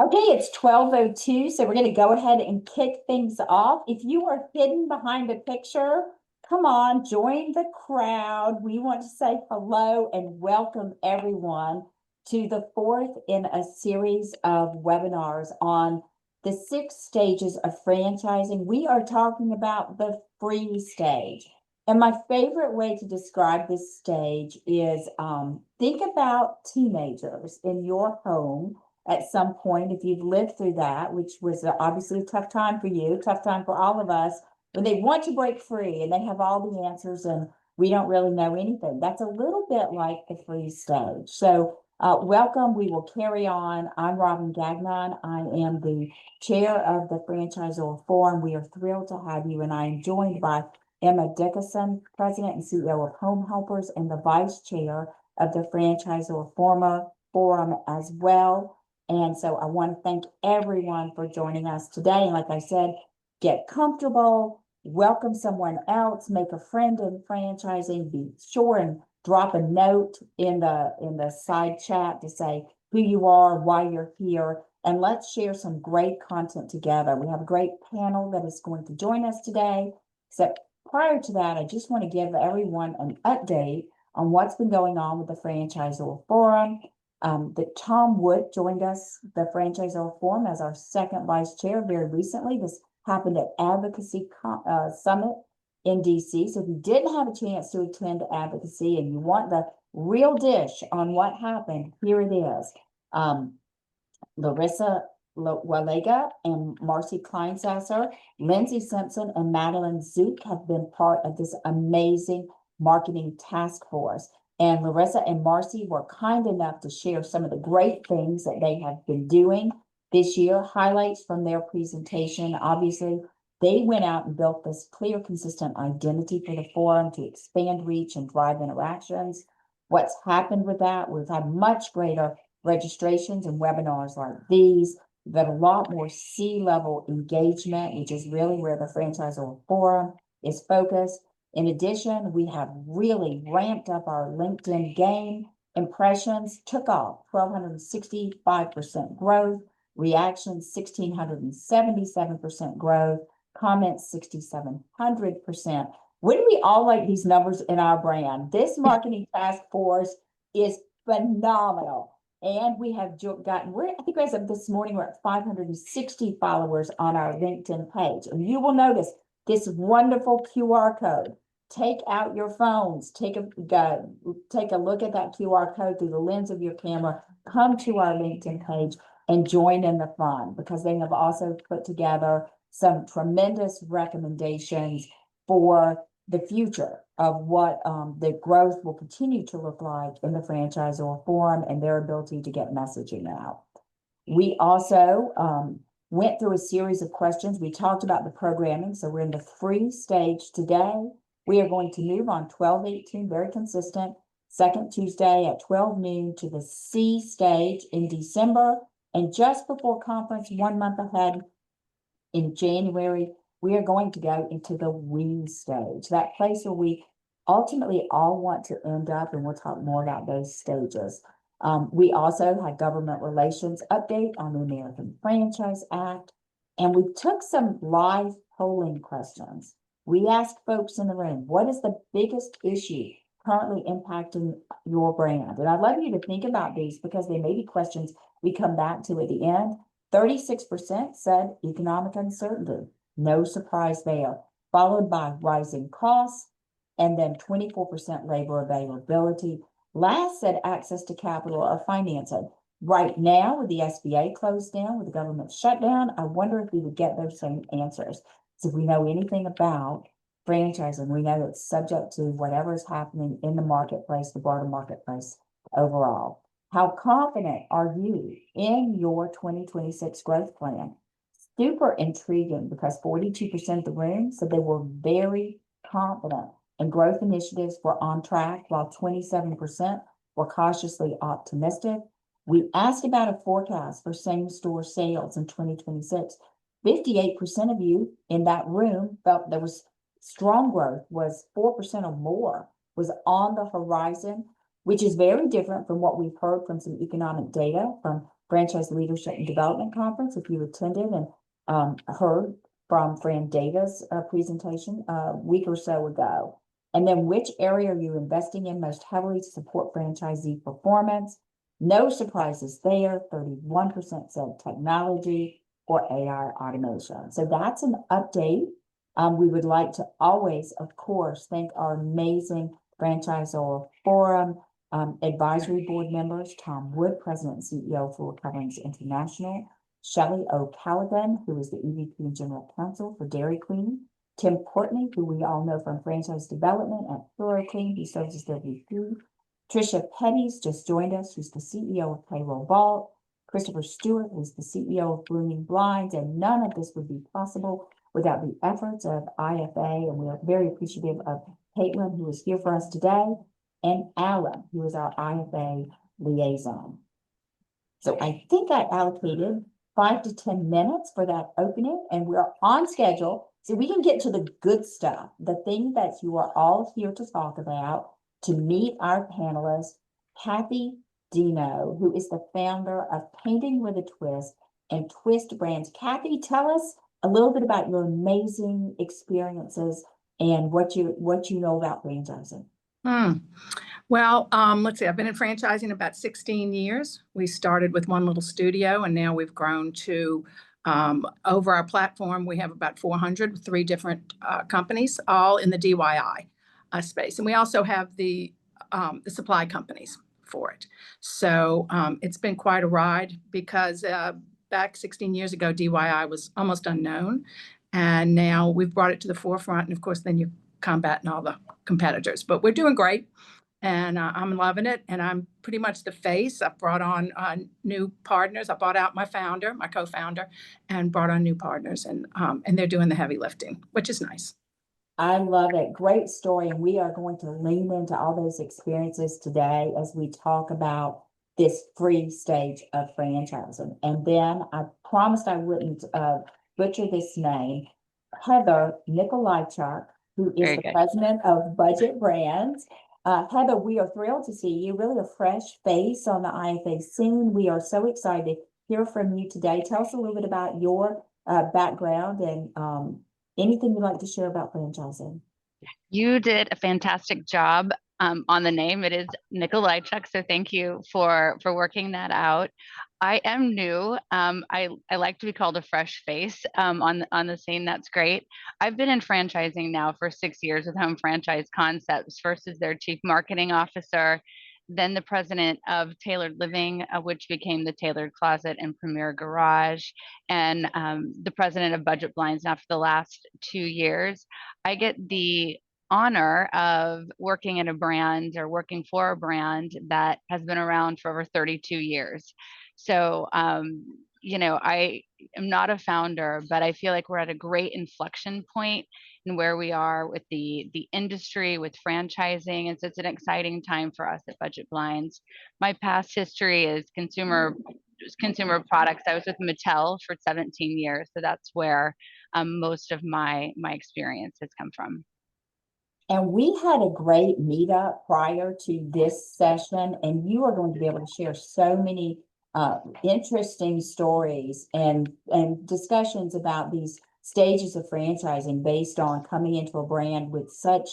Okay, it's 12:02, so we're going to go ahead and kick things off. If you are hidden behind a picture, come on, join the crowd. We want to say hello and welcome everyone to the fourth in a series of webinars on the 6 stages of franchising. We are talking about the free stage. And my favorite way to describe this stage is think about teenagers in your home at some point, if you've lived through that, which was obviously a tough time for you, tough time for all of us, when they want to break free and they have all the answers and we don't really know anything. That's a little bit like the free stage. So welcome. We will carry on. I'm Robin Gagnon. I am the chair of the Franchisor Forum. We are thrilled to have you, and I am joined by Emma Dickinson, President and CEO of Home Helpers and the Vice Chair of the Franchisor Forum as well. And so I want to thank everyone for joining us today. And like I said, get comfortable, welcome someone else, make a friend in franchising, be sure and drop a note in the side chat to say who you are, why you're here, and let's share some great content together. We have a great panel that is going to join us today. So prior to that, I just want to give everyone an update on what's been going on with the Franchisor Forum. That Tom Wood joined us, the Franchisor Forum, as our second vice chair very recently. This happened at Advocacy Summit in DC. So if you didn't have a chance to attend Advocacy and you want the real dish on what happened, here it is. Larissa Walega and Marcy Kleinsasser, Lindsay Simpson, and Madeline Zook have been part of this amazing marketing task force. And Larissa and Marcy were kind enough to share some of the great things that they have been doing this year, highlights from their presentation. Obviously, they went out and built this clear, consistent identity for the forum to expand reach and drive interactions. What's happened with that? We've had much greater registrations and webinars like these. We've got a lot more C-level engagement, which is really where the Franchisor Forum is focused. In addition, we have really ramped up our LinkedIn game. Impressions took off, 1,265% growth. Reactions, 1,677% growth. Comments, 6,700%. Wouldn't we all like these numbers in our brand? This marketing task force is phenomenal. And we have gotten, I think as of this morning, we're at 560 followers on our LinkedIn page. And you will notice this wonderful QR code. Take out your phones, take a look at that QR code through the lens of your camera, come to our LinkedIn page and join in the fun, because they have also put together some tremendous recommendations for the future of what the growth will continue to look like in the Franchisor Forum and their ability to get messaging out. We also went through a series of questions. We talked about the programming. So we're in the free stage today. We are going to move on 12/18, very consistent, second Tuesday at 12 noon to the C stage in December. And just before conference, 1 month ahead in January, we are going to go into the we stage, that place where we ultimately all want to end up, and we'll talk more about those stages. We also had government relations update on the American Franchise Act, and we took some live polling questions. We asked folks in the room, what is the biggest issue currently impacting your brand? And I'd love you to think about these, because they may be questions we come back to at the end. 36% said economic uncertainty. No surprise there. Followed by rising costs, and then 24% labor availability. Last said access to capital or financing. Right now, with the SBA closed down, with the government shutdown, I wonder if we would get those same answers. So if we know anything about franchising, we know it's subject to whatever is happening in the marketplace, the broader marketplace overall. How confident are you in your 2026 growth plan? Super intriguing, because 42% of the room said they were very confident and growth initiatives were on track, while 27% were cautiously optimistic. We asked about a forecast for same-store sales in 2026. 58% of you in that room felt there was strong growth, was 4% or more, was on the horizon, which is very different from what we've heard from some economic data from Franchise Leadership and Development Conference, if you attended and heard from Fran Data's presentation a week or so ago. And then which area are you investing in most heavily to support franchisee performance? No surprises there. 31% said technology or AI automation. So that's an update. We would like to always, of course, thank our amazing Franchisor Forum advisory board members, Tom Wood, President and CEO for Recoverings International, Shelley O'Callaghan, who is the EVP and General Counsel for Dairy Queen, Tim Courtney, who we all know from franchise development at Clean, who serves as their VP, Trisha Petty's just joined us, who's the CEO of Payroll Vault, Christopher Stewart, who's the CEO of Blooming Blinds, and none of this would be possible without the efforts of IFA, and we are very appreciative of Caitlin, who is here for us today, and Alan, who is our IFA liaison. So I think I allocated 5 to 10 minutes for that opening, and we're on schedule. So we can get to the good stuff, the thing that you are all here to talk about, to meet our panelists, Kathy Dino, who is the founder of Painting with a Twist and Twist Brands. Kathy, tell us a little bit about your amazing experiences and what you know about franchising. Well, let's see, I've been in franchising about 16 years. We started with one little studio, and now we've grown to over our platform. We have about 400, 3 different companies, all in the DIY space. And we also have the supply companies for it. So it's been quite a ride because back 16 years ago, DIY was almost unknown. And now we've brought it to the forefront. And of course, then you combat all the competitors. But we're doing great. And I'm loving it. And I'm pretty much the face. I've brought on new partners. I bought out my founder, my co-founder, and brought on new partners. And they're doing the heavy lifting, which is nice. I love it. Great story. And we are going to lean into all those experiences today as we talk about this free stage of franchising. And then I promised I wouldn't butcher this name, Heather Nikolajchuk, who is the president of Budget Brands. Heather, we are thrilled to see you, really a fresh face on the IFA scene. We are so excited to hear from you today. Tell us a little bit about your background and anything you'd like to share about franchising. You did a fantastic job on the name. It is Nikolajchuk, so thank you for working that out. I am new. I like to be called a fresh face on the scene. That's great. I've been in franchising now for 6 years with Home Franchise Concepts, first as their chief marketing officer, then the president of Tailored Living, which became the Tailored Closet and Premier Garage, and the president of Budget Blinds now for the last 2 years. I get the honor of working in a brand or working for a brand that has been around for over 32 years. So, you know, I am not a founder, but I feel like we're at a great inflection point in where we are with the industry, with franchising. And so it's an exciting time for us at Budget Blinds. My past history is consumer products. I was with Mattel for 17 years. So that's where most of my experience has come from. And we had a great meetup prior to this session, and you are going to be able to share so many interesting stories and discussions about these stages of franchising based on coming into a brand with such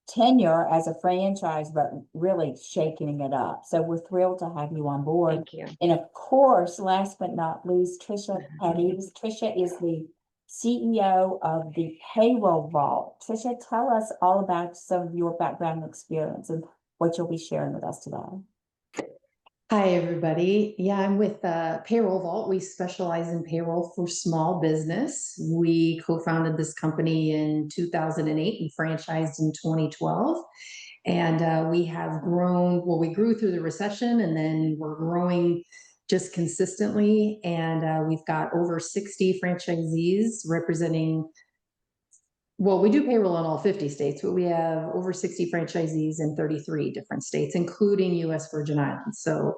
tenure as a franchise, but really shaking it up. So we're thrilled to have you on board. Thank you. And of course, last but not least, Trisha Petty. Trisha is the CEO of the Payroll Vault. Trisha, tell us all about some of your background and experience and what you'll be sharing with us today. Hi, everybody. Yeah, I'm with Payroll Vault. We specialize in payroll for small business. We co-founded this company in 2008 and franchised in 2012. And we have grown, well, we grew through the recession and then we're growing just consistently. And we've got over 60 franchisees representing, well, we do payroll in all 50 states, but we have over 60 franchisees in 33 different states, including US Virgin Islands. So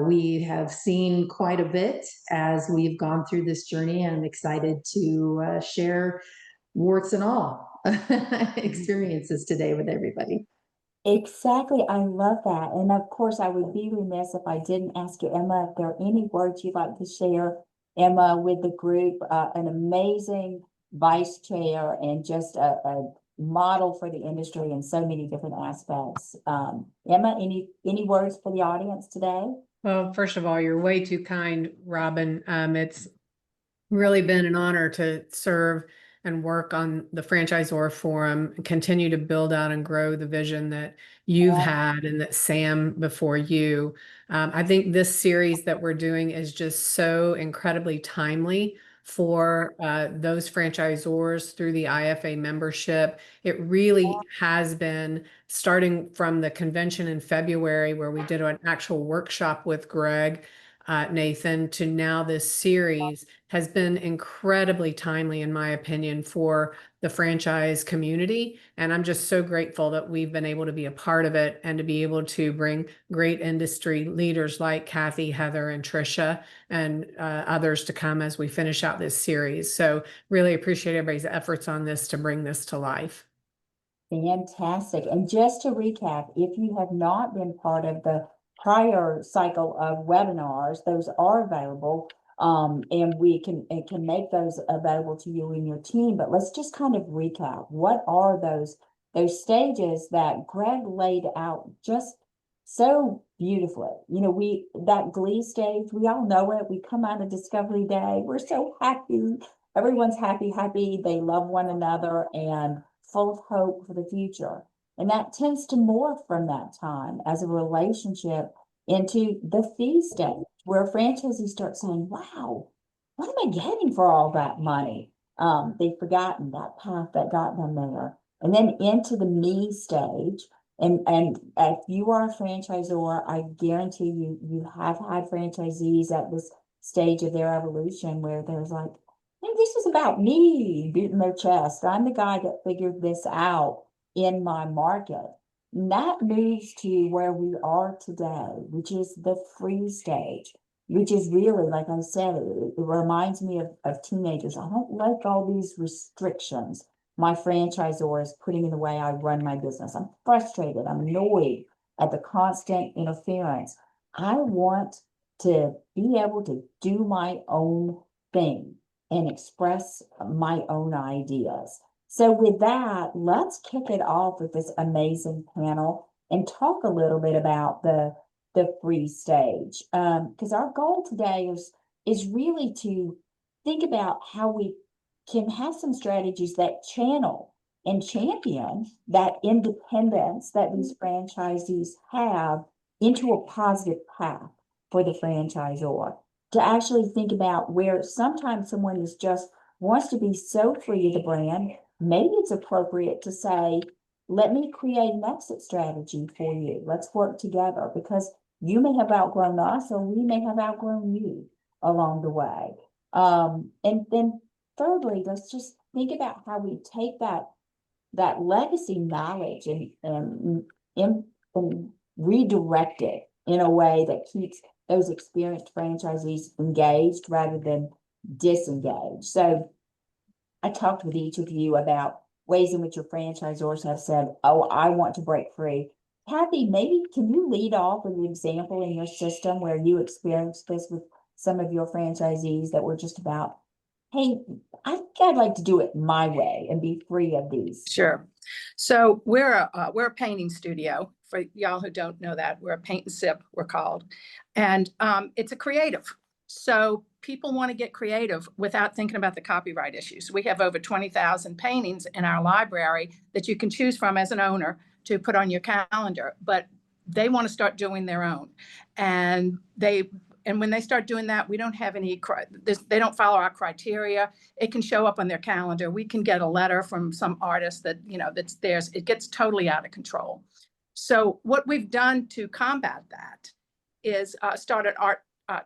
we have seen quite a bit as we've gone through this journey, and I'm excited to share warts and all experiences today with everybody. Exactly. I love that. And of course, I would be remiss if I didn't ask you, Emma, if there are any words you'd like to share, Emma, with the group, an amazing vice chair and just a model for the industry in so many different aspects. Emma, any words for the audience today? Well, first of all, you're way too kind, Robin. It's really been an honor to serve and work on the Franchisor Forum and continue to build out and grow the vision that you've had and that Sam before you. I think this series that we're doing is just so incredibly timely for those franchisors through the IFA membership. It really has been, starting from the convention in February where we did an actual workshop with Greg, Nathan, to now this series has been incredibly timely, in my opinion, for the franchise community. And I'm just so grateful that we've been able to be a part of it and to be able to bring great industry leaders like Kathy, Heather, and Trisha, and others to come as we finish out this series. So really appreciate everybody's efforts on this to bring this to life. Fantastic. And just to recap, if you have not been part of the prior cycle of webinars, those are available. And we can make those available to you and your team. But let's just kind of recap. What are those stages that Greg laid out just so beautifully? You know, that glee stage, we all know it. We come out of Discovery Day. We're so happy. Everyone's happy. They love one another and full of hope for the future. And that tends to morph from that time as a relationship into the fee stage, where franchisees start saying, wow, what am I getting for all that money? They've forgotten that path that got them there. And then into the me stage. And if you are a franchisor, I guarantee you have had franchisees at this stage of their evolution where there's like, hey, this is about me beating their chest. I'm the guy that figured this out in my market. And that moves to where we are today, which is the free stage, which is really, like I said, it reminds me of teenagers. I don't like all these restrictions my franchisor is putting in the way I run my business. I'm frustrated. I'm annoyed at the constant interference. I want to be able to do my own thing and express my own ideas. So with that, let's kick it off with this amazing panel and talk a little bit about the free stage. Because our goal today is really to think about how we can have some strategies that channel and champion that independence that these franchisees have into a positive path for the franchisor. To actually think about where sometimes someone is just wants to be so free of the brand, maybe it's appropriate to say, let me create an exit strategy for you. Let's work together, because you may have outgrown us or we may have outgrown you along the way. And then thirdly, let's just think about how we take that legacy knowledge and redirect it in a way that keeps those experienced franchisees engaged rather than disengaged. So I talked with each of you about ways in which your franchisors have said, oh, I want to break free. Kathy, maybe can you lead off with an example in your system where you experienced this with some of your franchisees that were just about, hey, I think I'd like to do it my way and be free of these. Sure. So we're a painting studio. For y'all who don't know that, we're a paint and sip, we're called. And it's a creative. So people want to get creative without thinking about the copyright issues. We have over 20,000 paintings in our library that you can choose from as an owner to put on your calendar, but they want to start doing their own. And when they start doing that, we don't have they don't follow our criteria. It can show up on their calendar. We can get a letter from some artist that, that's theirs. It gets totally out of control. So what we've done to combat that is start an art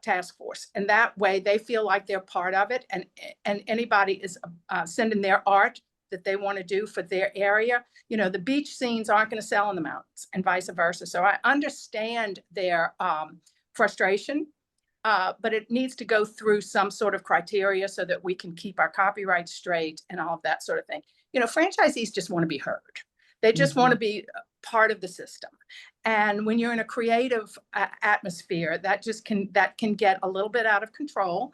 task force. And that way they feel like they're part of it. And anybody is sending their art that they want to do for their area. The beach scenes aren't going to sell in the mountains and vice versa. So I understand their frustration. But it needs to go through some sort of criteria so that we can keep our copyright straight and all of that sort of thing. Franchisees just want to be heard. They just want to be part of the system. And when you're in a creative atmosphere, that can get a little bit out of control.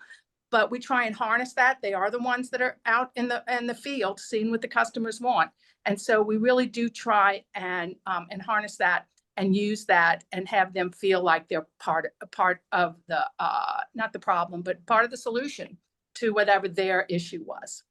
But we try and harness that. They are the ones that are out in the field, seeing what the customers want. And so we really do try and harness that and use that and have them feel like they're part of the not the problem, but part of the solution to whatever their issue was.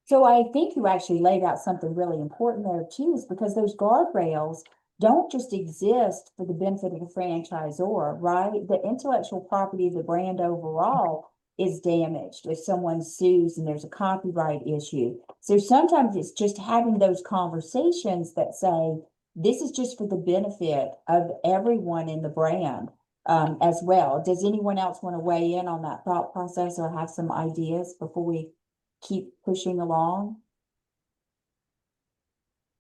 So I think you actually laid out something really important there too, is because those guardrails don't just exist for the benefit of the franchisor, right? The intellectual property of the brand overall is damaged if someone sues and there's a copyright issue. So sometimes it's just having those conversations that say, this is just for the benefit of everyone in the brand as well. Does anyone else want to weigh in on that thought process or have some ideas before we keep pushing along?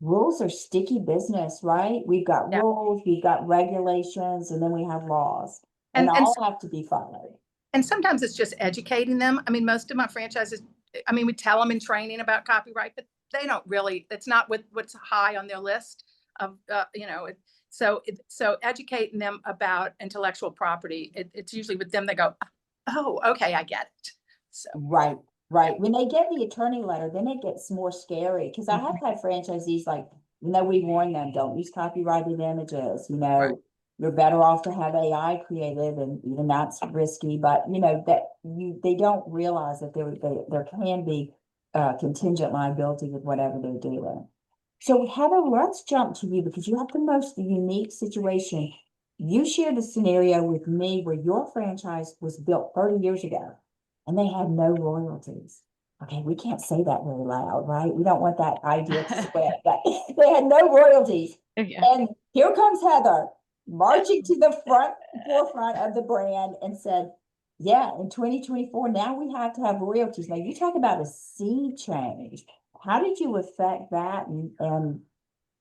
Rules are sticky business, right? We've got Yeah. rules, we've got regulations, and then we have laws, and And all have to be followed. And sometimes it's just educating them. I mean, most of my franchises, I mean, we tell them in training about copyright, but they don't really, it's not what's high on their list of, so educating them about intellectual property, it's usually with them, they go, oh, okay, I get it. So. Right. When they get the attorney letter, then it gets more scary, because I have had franchisees like, we warn them, don't use copyrighted images, Right. You're better off to have AI created, and even that's risky, but they don't realize that there can be contingent liability with whatever they're doing. So Heather, let's jump to you, because you have the most unique situation. You shared a scenario with me where your franchise was built 30 years ago and they had no royalties. Okay, we can't say that very loud, right? We don't want that idea to spread, but they had no royalties. Yeah. And here comes Heather marching to the forefront of the brand and said, yeah, in 2024, now we have to have royalties. Now you talk about a sea change. How did you affect that and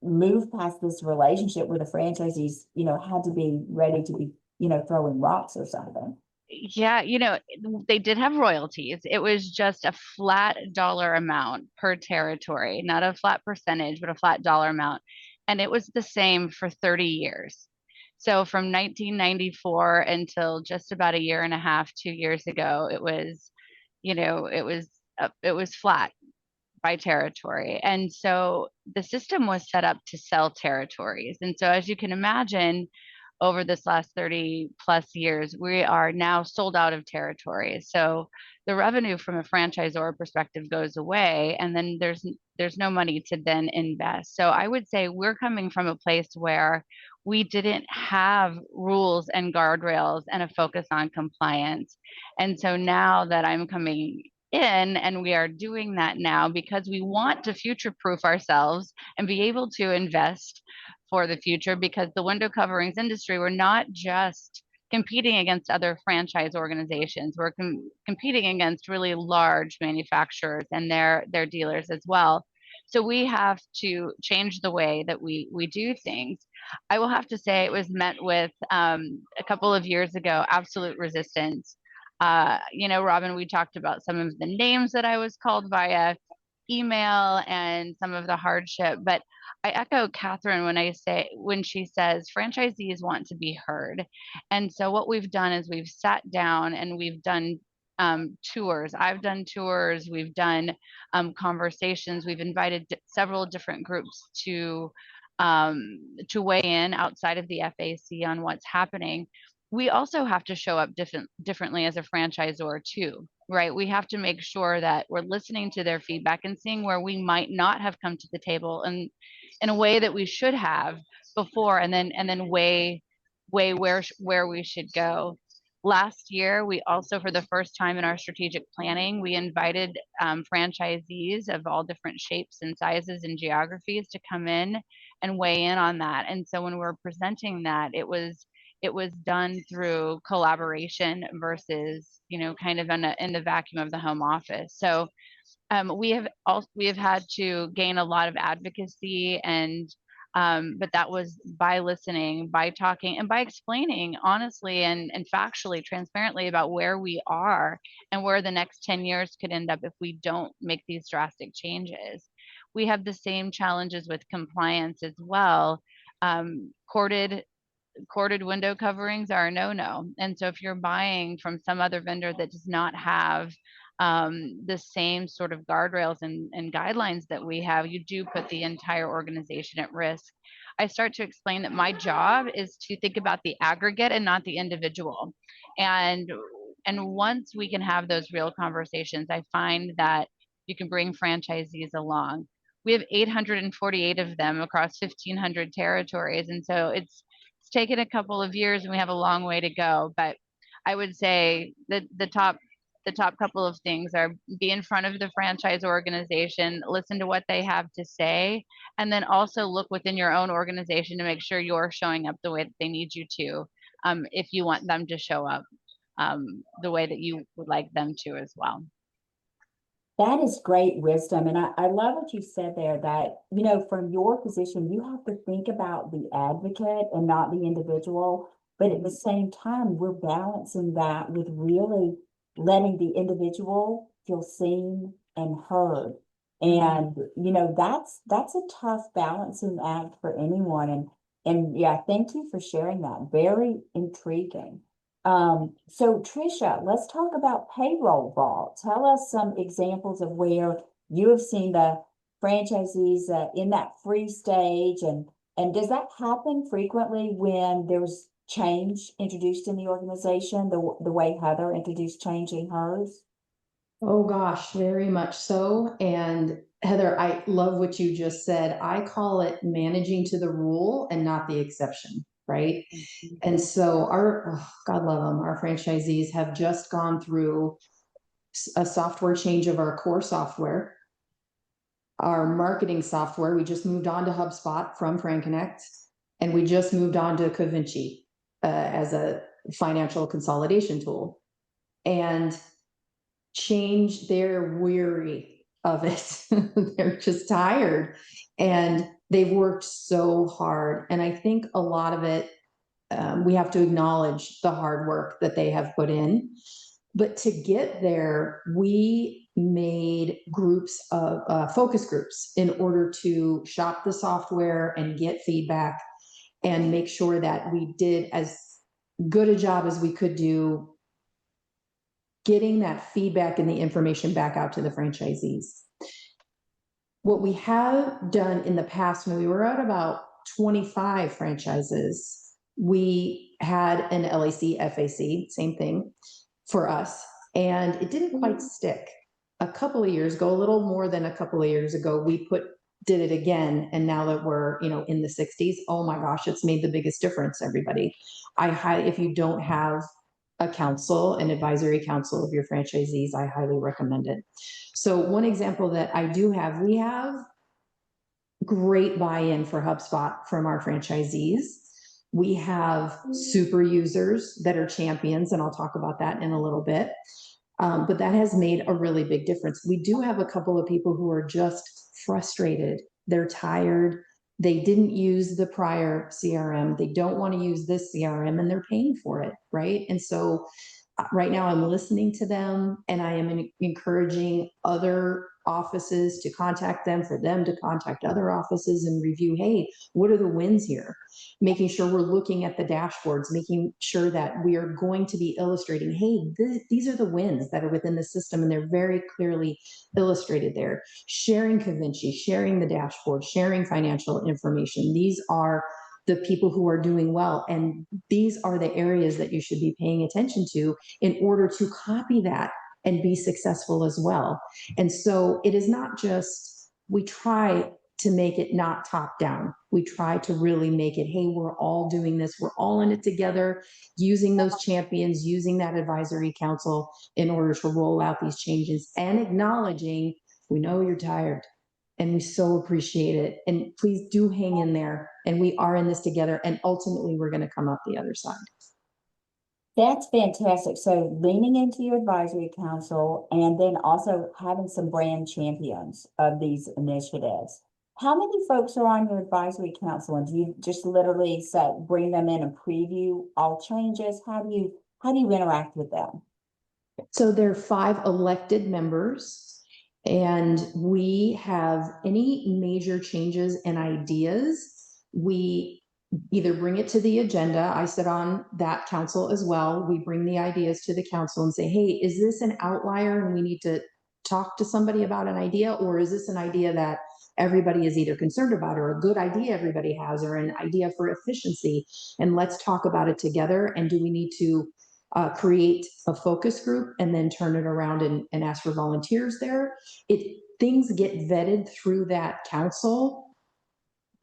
move past this relationship where the franchisees, had to be ready to be, throwing rocks or something? Yeah, they did have royalties. It was just a flat dollar amount per territory, not a flat percentage, but a flat dollar amount. And it was the same for 30 years. So from 1994 until just about a year and a half, 2 years ago, it was, it was flat by territory. And so the system was set up to sell territories. And so as you can imagine, over this last 30 plus years, we are now sold out of territories. So the revenue from a franchisor perspective goes away, and then there's no money to then invest. So I would say we're coming from a place where we didn't have rules and guardrails and a focus on compliance. And so now that I'm coming in, and we are doing that now because we want to future proof ourselves and be able to invest for the future, because the window coverings industry, we're not just competing against other franchise organizations. We're competing against really large manufacturers and their dealers as well. So we have to change the way that we do things. I will have to say it was met with a couple of years ago, absolute resistance. Robin, we talked about some of the names that I was called via email and some of the hardship, but I echo Catherine when she says franchisees want to be heard. And so what we've done is we've sat down and we've done tours. I've done tours, we've done conversations, we've invited several different groups to weigh in outside of the FAC on what's happening. We also have to show up differently as a franchisor too, right? We have to make sure that we're listening to their feedback and seeing where we might not have come to the table and in a way that we should have before, and then weigh where we should go. Last year, we also, for the first time in our strategic planning, we invited franchisees of all different shapes and sizes and geographies to come in and weigh in on that. And so when we're presenting that, it was done through collaboration versus, kind of in the vacuum of the home office. So we have had to gain a lot of advocacy, and but that was by listening, by talking, and by explaining honestly and factually, transparently about where we are and where the next 10 years could end up if we don't make these drastic changes. we have the same challenges with compliance as well. Corded window coverings are a no-no. And so if you're buying from some other vendor that does not have the same sort of guardrails and guidelines that we have, you do put the entire organization at risk. I start to explain that my job is to think about the aggregate and not the individual. And once we can have those real conversations, I find that you can bring franchisees along. We have 848 of them across 1,500 territories. And so it's taken a couple of years and we have a long way to go. But I would say that the top couple of things are be in front of the franchise organization, listen to what they have to say, and then also look within your own organization to make sure you're showing up the way that they need you to, if you want them to show up the way that you would like them to as well. That is great wisdom. And I love what you said there that, you know, from your position, you have to think about the advocate and not the individual. But at the same time, we're balancing that with really letting the individual feel seen and heard. And, you know, that's a tough balancing act for anyone. And yeah, thank you for sharing that. Very intriguing. So Tricia, let's talk about Payroll Vault. Tell us some examples of where you have seen the franchisees in that free stage, and does that happen frequently when there's change introduced in the organization, the way Heather introduced change in hers? Oh gosh, very much so. And Heather, I love what you just said. I call it managing to the rule and not the exception, right? And so God love them, our franchisees have just gone through a software change of our core software. Our marketing software, we just moved on to HubSpot from FranConnect, and we just moved on to Covinci as a financial consolidation tool. And they're weary of it. They're just tired. And they've worked so hard. And I think a lot of it, we have to acknowledge the hard work that they have put in. But to get there, we made groups of focus groups in order to shop the software and get feedback and make sure that we did as good a job as we could do getting that feedback and the information back out to the franchisees. What we have done in the past, when we were at about 25 franchises, we had an LAC, FAC, same thing for us, and it didn't quite stick. A couple of years ago, a little more than a couple of years ago, we did it again, and now that we're in the 60s, oh my gosh, it's made the biggest difference, everybody. If you don't have a council, an advisory council of your franchisees, I highly recommend it. So one example that I do have, we have great buy-in for HubSpot from our franchisees. We have super users that are champions, and I'll talk about that in a little bit. But that has made a really big difference. We do have a couple of people who are just frustrated. They're tired. They didn't use the prior CRM. They don't want to use this CRM, and they're paying for it, right? And so right now I'm listening to them, and I am encouraging other offices to contact them, for them to contact other offices and review, hey, what are the wins here? Making sure we're looking at the dashboards, making sure that we are going to be illustrating, hey, these are the wins that are within the system, and they're very clearly illustrated there. Sharing Covinci, sharing the dashboard, sharing financial information. These are the people who are doing well, and these are the areas that you should be paying attention to in order to copy that and be successful as well. And so it is not just, we try to make it not top down. We try to really make it, hey, we're all doing this. We're all in it together, using those champions, using that advisory council in order to roll out these changes, and acknowledging, we know you're tired and we so appreciate it. And please do hang in there. And we are in this together. And ultimately, we're going to come out the other side. That's fantastic. So leaning into your advisory council and then also having some brand champions of these initiatives. How many folks are on your advisory council, and do you just literally bring them in and preview all changes? How do you interact with them? So there are 5 elected members, And we have any major changes and ideas, we either bring it to the agenda. I sit on that council as well. We bring the ideas to the council and say, hey, is this an outlier and we need to talk to somebody about an idea? Or is this an idea that everybody is either concerned about, or a good idea everybody has, or an idea for efficiency? And let's talk about it together. And do we need to create a focus group and then turn it around and ask for volunteers there? Things get vetted through that council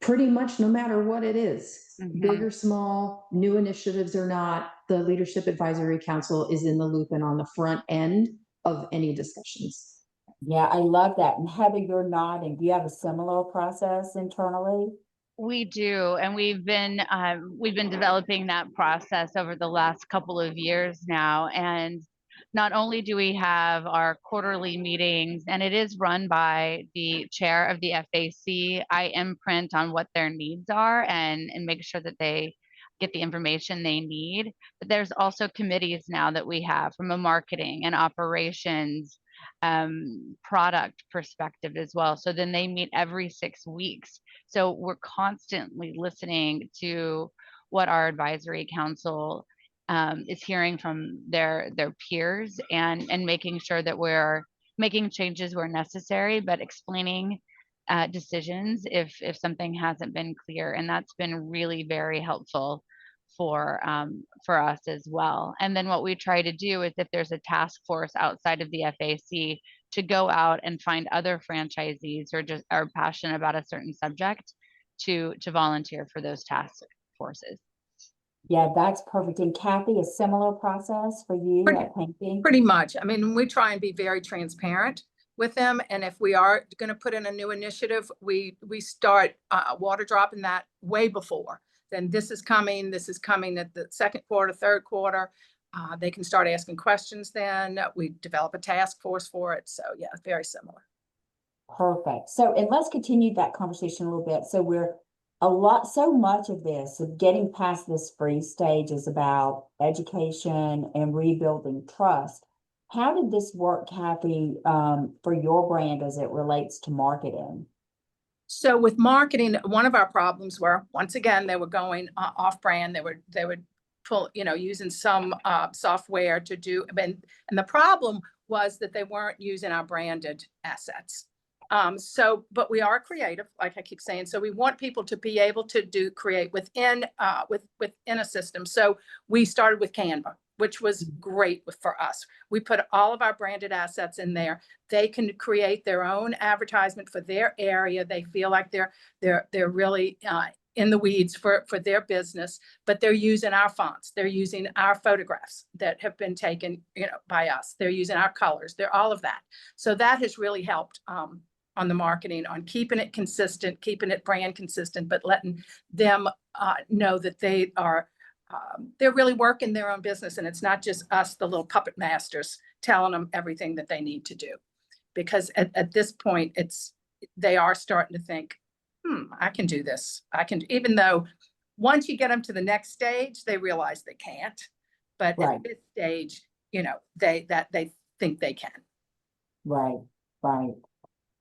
pretty much no matter what it is, big or small, new initiatives or not. The Leadership Advisory Council is in the loop and on the front end of any discussions. Yeah, I love that. And Heather, you're nodding. Do you have a similar process internally? We do, and we've been developing that process over the last couple of years now. And not only do we have our quarterly meetings, and it is run by the chair of the FAC, I imprint on what their needs are and make sure that they get the information they need. But there's also committees now that we have from a marketing and operations product perspective as well. So then they meet every 6 weeks. So we're constantly listening to what our advisory council is hearing from their peers, and making sure that we're making changes where necessary, but explaining decisions if something hasn't been clear. And that's been really very helpful for us as well. And then what we try to do is, if there's a task force outside of the FAC, to go out and find other franchisees or just are passionate about a certain subject to volunteer for those task forces. Yeah, that's perfect. And Kathy, a similar process for you at painting? Pretty much. I mean, we try and be very transparent with them. And if we are going to put in a new initiative, we start water dropping that way before. Then this is coming at the second quarter, third quarter. They can start asking questions then. We develop a task force for it. So yeah, very similar. Perfect. So, and let's continue that conversation a little bit. So so much of this, of getting past this freeze stage, is about education and rebuilding trust. How did this work, Kathy, for your brand as it relates to marketing? So with marketing, one of our problems were, once again, they were going off brand. They would pull, using some software to do, and the problem was that they weren't using our branded assets. But we are creative, like I keep saying. So we want people to be able to create within a system. So we started with Canva, which was great for us. We put all of our branded assets in there. They can create their own advertisement for their area. They feel like they're really in the weeds for their business, but they're using our fonts. They're using our photographs that have been taken, by us. They're using our colors. They're all of that. So that has really helped on the marketing, on keeping it consistent, keeping it brand consistent, but letting them know that they're really working their own business. And it's not just us, the little puppet masters, telling them everything that they need to do. Because at this point, they are starting to think, I can do this. Even though once you get them to the next stage, they realize they can't. But Right. at this stage, they think they can. Right, right.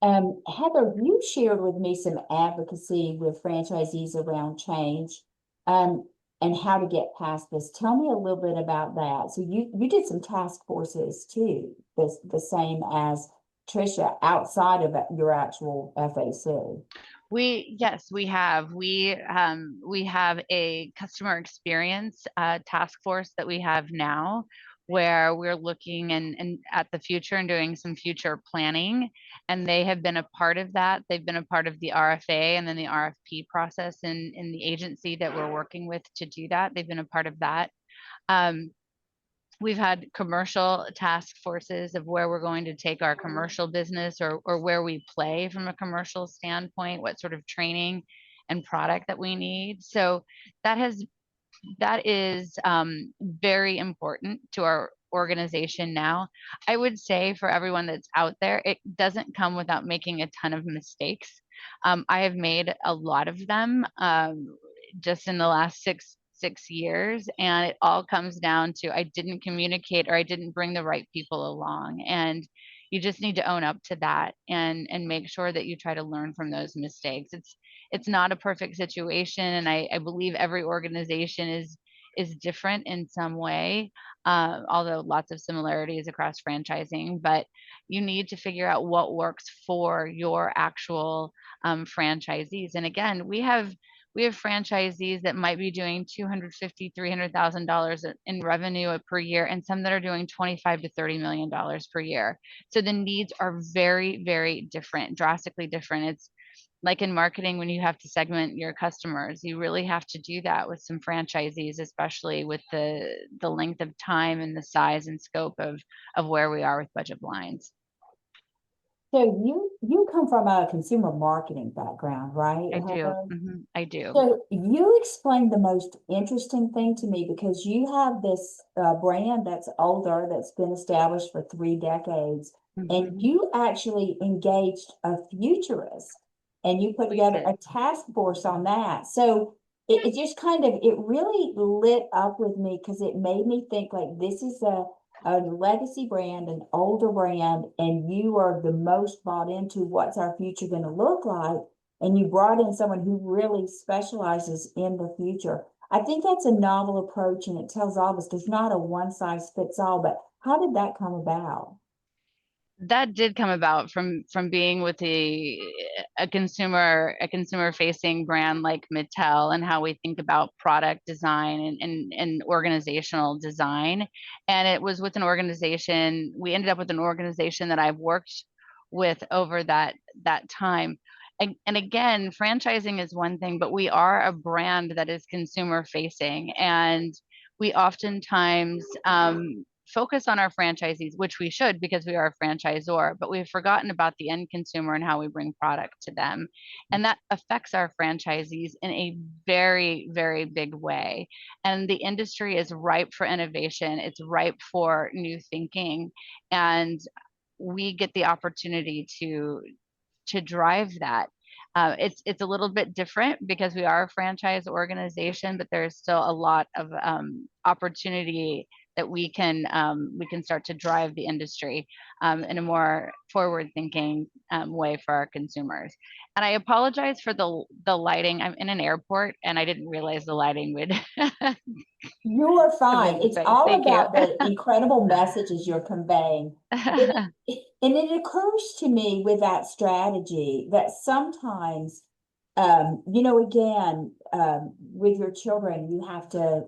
Heather, you shared with me some advocacy with franchisees around change, and how to get past this. Tell me a little bit about that. So you did some task forces too, the same as Tricia, outside of your actual FAC. Yes, we have. We have a customer experience task force that we have now, where we're looking and at the future and doing some future planning. And they have been a part of that. They've been a part of the RFA and then the RFP process in the agency that we're working with to do that. They've been a part of that. We've had commercial task forces of where we're going to take our commercial business, or where we play from a commercial standpoint, what sort of training and product that we need. So that is very important to our organization now. I would say for everyone that's out there, it doesn't come without making a ton of mistakes. I have made a lot of them just in the last six years, and it all comes down to I didn't communicate, or I didn't bring the right people along. And You just need to own up to that and make sure that you try to learn from those mistakes. It's not a perfect situation, and I believe every organization is different in some way, although lots of similarities across franchising. But you need to figure out what works for your actual franchisees. And again, we have franchisees that might be doing $250,000, $300,000 in revenue per year, and some that are doing $25 to $30 million per year. So the needs are very, very different, drastically different. It's like in marketing, when you have to segment your customers, you really have to do that with some franchisees, especially with the length of time and the size and scope of where we are with budget blinds. So you come from a consumer marketing background, right, I do. Heather? I do. So you explained the most interesting thing to me, because you have this brand that's older, that's been established for 3 decades, and you actually engaged a futurist, and you put together a task force on that. So it just kind of, it really lit up with me, because it made me think, like, this is a legacy brand, an older brand, and you are the most bought into what's our future going to look like. And you brought in someone who really specializes in the future. I think that's a novel approach, and it tells all of us there's not a one size fits all. But how did that come about? That did come about from being with a consumer facing brand like Mattel, and how we think about product design and organizational design. And it was with an organization, we ended up with an organization that I've worked with over that time. And again, franchising is one thing, but we are a brand that is consumer facing, and we oftentimes focus on our franchisees, which we should, because we are a franchisor, but we've forgotten about the end consumer and how we bring product to them. And that affects our franchisees in a very, very big way. And the industry is ripe for innovation. It's ripe for new thinking. And we get the opportunity to drive that. It's a little bit different because we are a franchise organization, but there's still a lot of opportunity that we can start to drive the industry in a more forward-thinking way for our consumers. And I apologize for the lighting. I'm in an airport, and I didn't realize the lighting would. You are fine. It's all Thank about you. the incredible messages you're conveying. And it occurs to me with that strategy that sometimes, again, with your children, you have to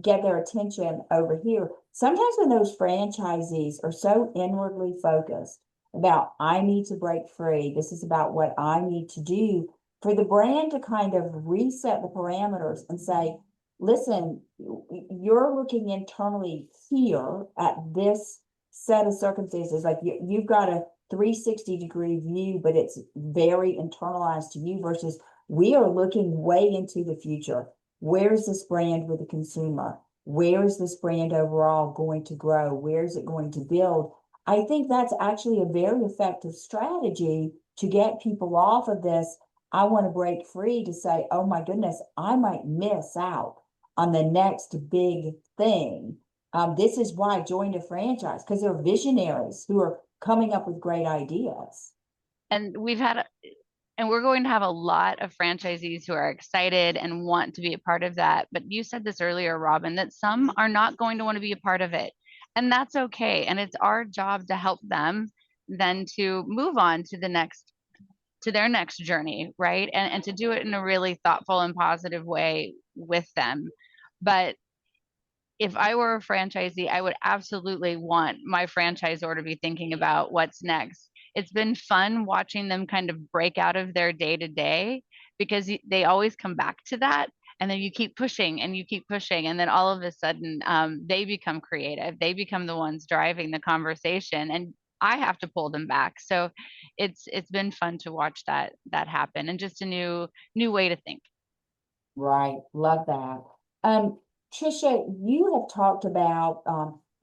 get their attention over here. Sometimes when those franchisees are so inwardly focused about, I need to break free, this is about what I need to do, for the brand to kind of reset the parameters and say, listen, you're looking internally here at this set of circumstances, like you've got a 360-degree view, but it's very internalized to you, versus we are looking way into the future. Where's this brand with the consumer? Where is this brand overall going to grow? Where is it going to build? I think that's actually a very effective strategy to get people off of this, I want to break free, to say, oh my goodness, I might miss out on the next big thing. This is why I joined a franchise, because they're visionaries who are coming up with great ideas. And we're going to have a lot of franchisees who are excited and want to be a part of that. But you said this earlier, Robin, that some are not going to want to be a part of it. And that's okay. And it's our job to help them then to move on to their next journey, right? And to do it in a really thoughtful and positive way with them. But if I were a franchisee, I would absolutely want my franchisor to be thinking about what's next. It's been fun watching them kind of break out of their day to day, because they always come back to that. And then you keep pushing and you keep pushing. And then all of a sudden they become creative. They become the ones driving the conversation, and I have to pull them back. So it's been fun to watch that happen, and just a new way to think. Right. Love that. Trisha, you have talked about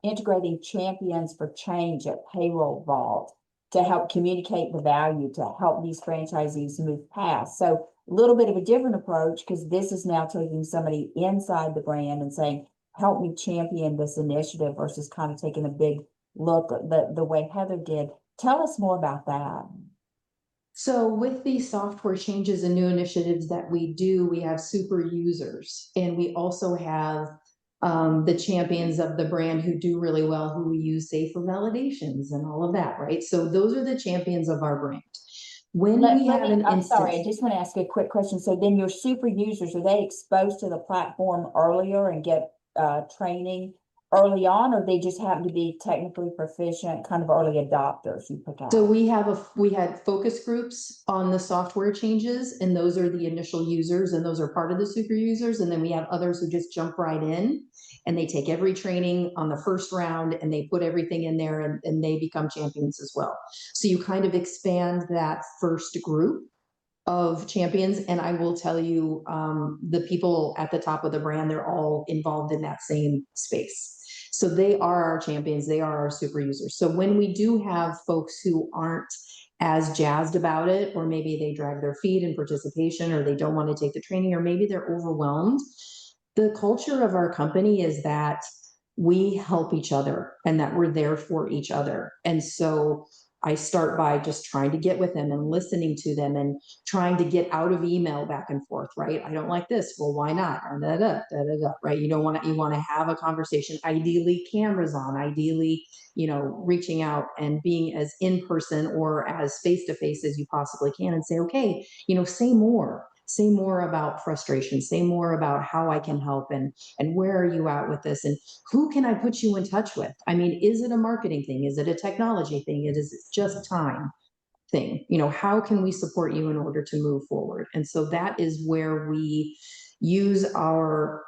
integrating champions for change at Payroll Vault to help communicate the value, to help these franchisees move past. So a little bit of a different approach, because this is now taking somebody inside the brand and saying, help me champion this initiative, versus kind of taking a big look at the way Heather did. Tell us more about that. So with these software changes and new initiatives that we do, we have super users, and we also have the champions of the brand who do really well, who we use, say, for validations and all of that, right? So those are the champions of our brand. When we have an I'm sorry, I instance, just want to ask a quick question. So then your super users, are they exposed to the platform earlier and get training early on, or they just happen to be technically proficient, kind of early adopters you pick out? so we had focus groups on the software changes, and those are the initial users, and those are part of the super users. And then we have others who just jump right in and they take every training on the first round and they put everything in there, and they become champions as well. So you kind of expand that first group of champions. And I will tell you, the people at the top of the brand, they're all involved in that same space. So they are our champions, they are our super users. So when we do have folks who aren't as jazzed about it, or maybe they drag their feet in participation, or they don't want to take the training, or maybe they're overwhelmed, the culture of our company is that we help each other and that we're there for each other. And so I start by just trying to get with them and listening to them and trying to get out of email back and forth, right? I don't like this. Well, why not? Right? You don't want to, you want to have a conversation, ideally cameras on, ideally, reaching out and being as in person or as face to face as you possibly can, and say, okay, say more about frustration, say more about how I can help, and where are you at with this, and who can I put you in touch with? I mean, is it a marketing thing? Is it a technology thing? Is it just time thing? How can we support you in order to move forward? And so that is where we use our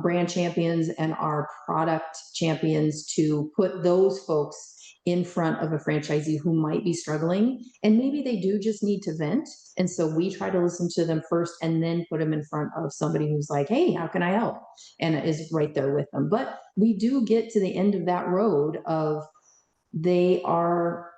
brand champions and our product champions to put those folks in front of a franchisee who might be struggling, and maybe they do just need to vent. And so we try to listen to them first and then put them in front of somebody who's like, hey, how can I help? And is right there with them. But we do get to the end of that road of, they are,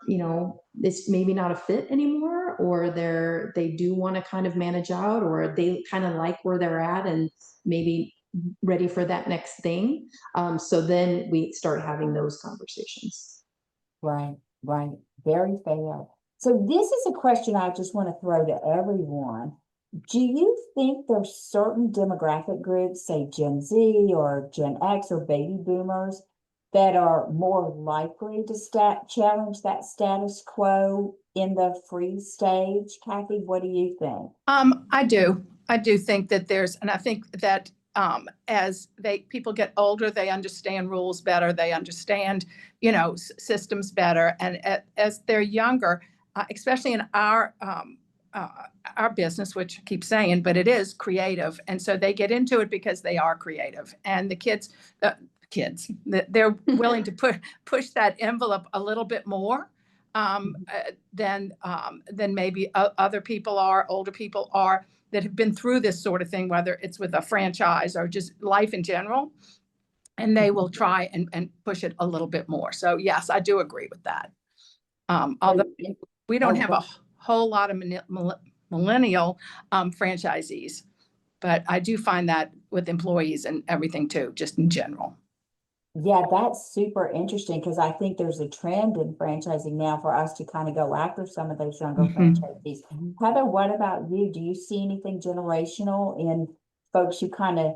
it's maybe not a fit anymore, or they do want to kind of manage out, or they kind of like where they're at and maybe ready for that next thing. So then we start having those conversations. Right, right. Very fair. So this is a question I just want to throw to everyone. Do you think there's certain demographic groups, say Gen Z or Gen X or baby boomers, that are more likely to challenge that status quo in the free stage? Kathy, what do you think? I do think that and I think that as people get older, they understand rules better, they understand, systems better. And as they're younger, especially in our business, which I keep saying, but it is creative. And so they get into it because they are creative. And the kids, they're willing to push that envelope a little bit more than maybe other people are, older people are, that have been through this sort of thing, whether it's with a franchise or just life in general. And they will try and push it a little bit more. So yes, I do agree with that. Although we don't have a whole lot of millennial franchisees, but I do find that with employees and everything too, just in general. Yeah, that's super interesting, because I think there's a trend in franchising now for us to kind of go after some of those younger franchisees. Heather, what about you? Do you see anything generational in folks who kind of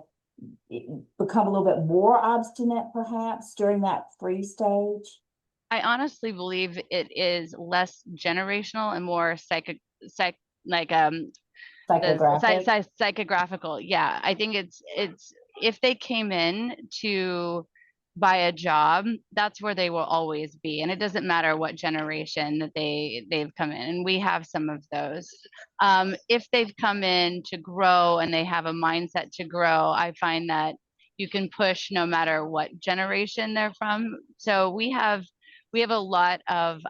become a little bit more obstinate perhaps during that free stage? I honestly believe it is less generational and more psychographical. Yeah, I think it's if they came in to buy a job, that's where they will always be, and it doesn't matter what generation that they've come in, and we have some of those. If they've come in to grow and they have a mindset to grow, I find that you can push no matter what generation they're from. So we have a lot of